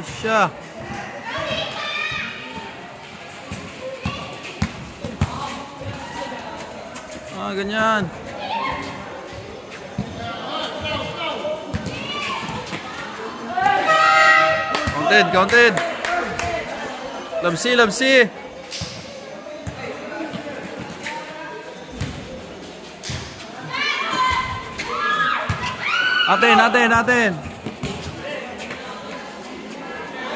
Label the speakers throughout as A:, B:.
A: Ay siya. Ganyan. Counted. Lamsi. Atin.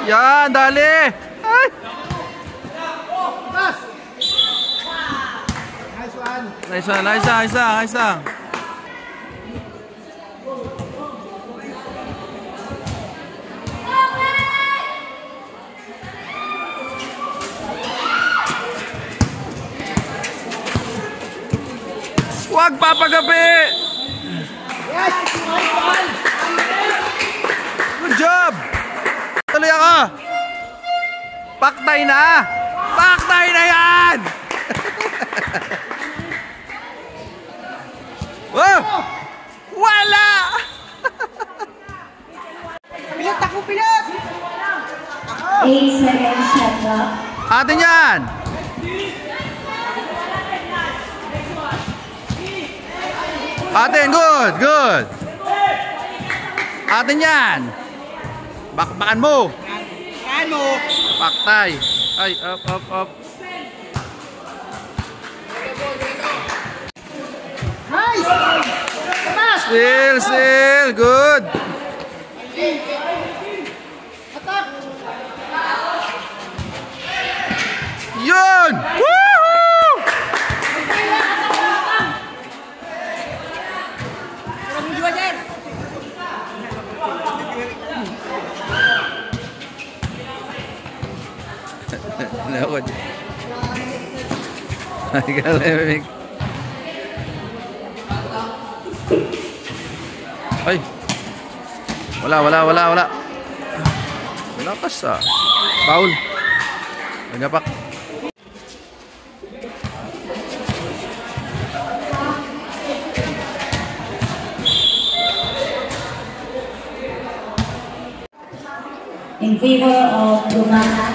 A: Yan, dali. Ay. Nice one. Huwag papagabi! Yes! Good job! Tuloy ako! Paktay na yan! Oh! Wala! Pilot!
B: 8 seconds shot clock.
A: Atin yan! Atin, good. Atin yan. Bakbakan mo. Paktay. Ay, up.
C: Nice!
A: Still, good.
C: Attack!
A: Yun! Woohoo! Ay. Wala. Wala pas ah. Foul. Nagapak.
B: In favor of Lumana.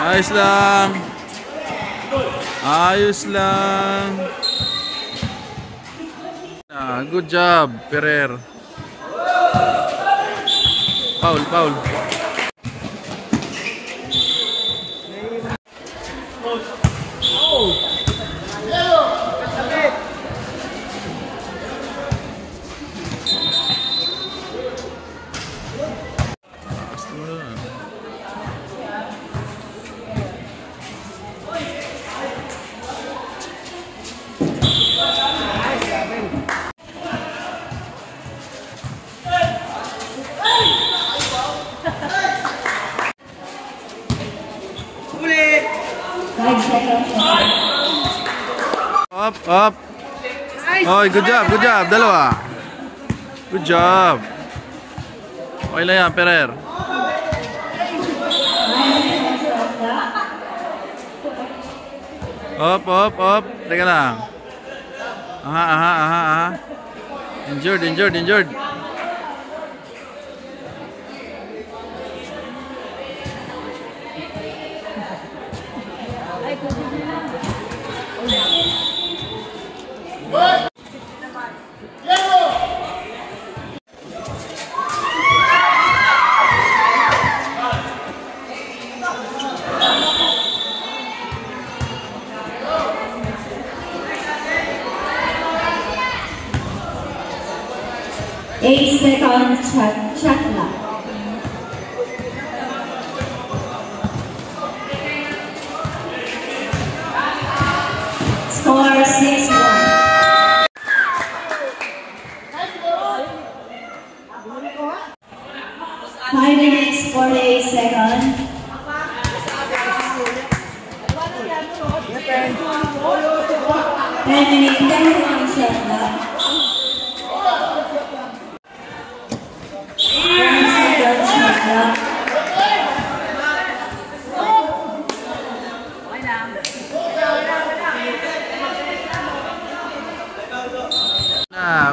A: Ayos lang. Good job, Ferrer. Foul. Up. Oy, good job. Dalawa. Good job. Okay lang yan, Ferrer. Up. Teka lang. Aha. Injured.
B: Eight seconds shot clock. Score 6-1. 5 minutes 48 seconds. 10 minutes 10 seconds shot clock.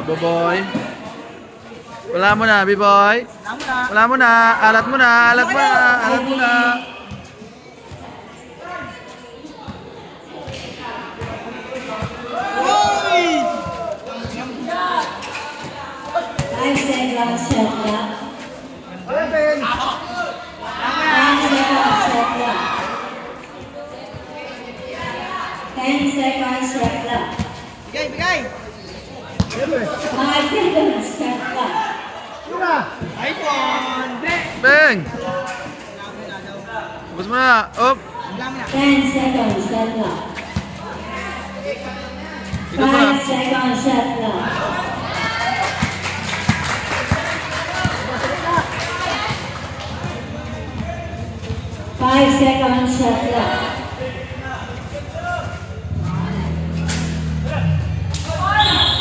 A: Boboy. Wala mo na, B-boy. Wala mo na. Alat mo na. Alat mo na. Alat mo na.
B: Five seconds shot clock. 10 seconds shot clock. 10 seconds shot clock.
C: Bigay!
B: 5 seconds shot clock.
A: Bang! Tapos mo na. Up.
B: 10 seconds shot clock.
A: Ikot mo na.
B: 5 seconds shot clock. 5 seconds shot clock.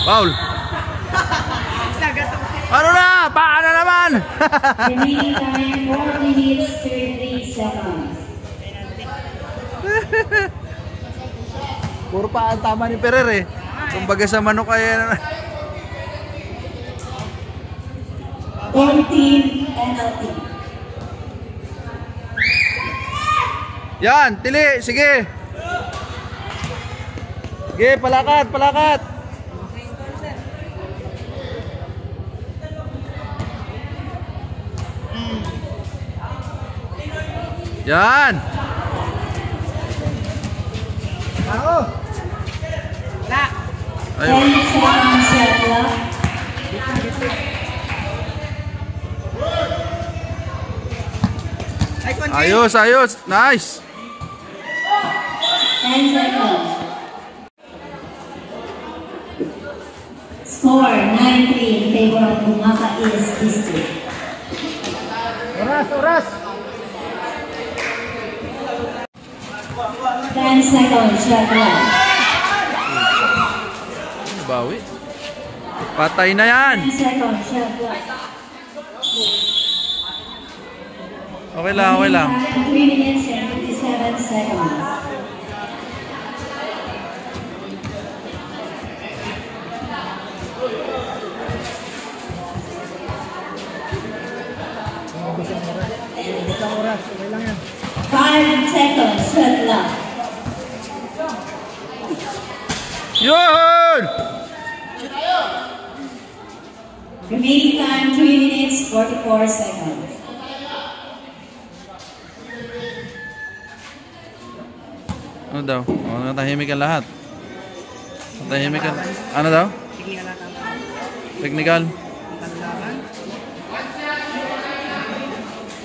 A: Foul. Ano na? Paano naman?
B: Remaining time 4 minutes 33 seconds.
A: Puro pa ang tama ni Perer eh. Kumbaga sa manok kaya
B: 14 penalty.
A: Yan, tili, sige. Sige, palakat, palakat. Yan. Ayun.
B: 10 seconds shot clock.
A: Ayos, ayos. Nice.
B: 10 seconds. Score 9-3 in favor of Bungaka East District.
C: Oras!
B: 10 seconds shot clock.
A: Bawi. Patay na yan.
B: 10 seconds shot clock.
A: Okay lang, okay lang.
B: 3 minutes and 57 seconds.
C: Oras. Okay lang yan.
B: 5 seconds shot clock.
A: Yun!
B: Remaining time 3 minutes 44 seconds.
A: Ano daw? Natahimik ang lahat. Natahimik ang... Ano daw? Technical.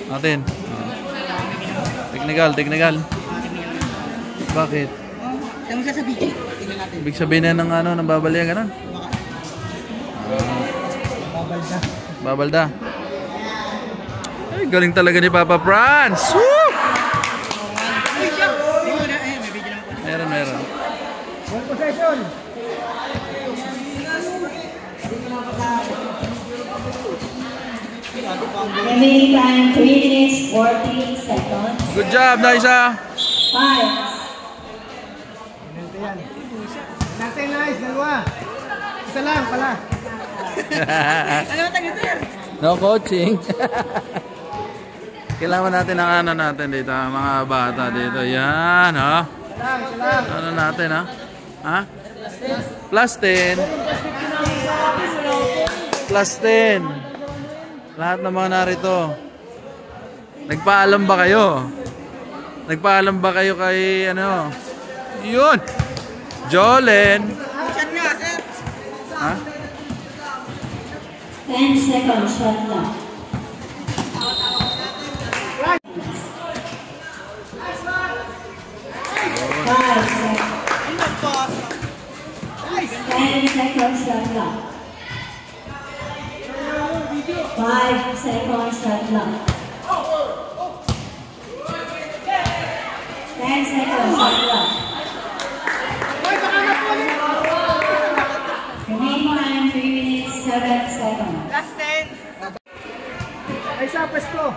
A: Natin. Technical. Bakit?
C: Tanong siya sa BG. Tingnan natin.
A: Ibig sabihin na ng ano, ng babaliya, ganun? Babalda. Ay, galing talaga ni Papa Franz. Woo! Meron.
C: One possession.
B: Remaining time 3 minutes 14 seconds.
A: Good job, Daisa.
B: 5.
C: Natin, nice. Dalawa. Isa lang pala. Ano ba tayo, sir?
A: No coaching. Kailangan natin ang ano natin dito, mga bata dito. Yan, ha? Ano natin, ha? Ha? Plus 10. Plus 10. Lahat ng mga narito. Nagpaalam ba kayo? Nagpaalam ba kayo kay, ano? Yun! Jolen! Ha?
B: 10 seconds shot clock. 5 seconds. 10 seconds shot clock. 5 seconds shot clock. 10 seconds shot clock. Remaining time 3 minutes 7 seconds.
C: Last 10. Ay, sa pesto.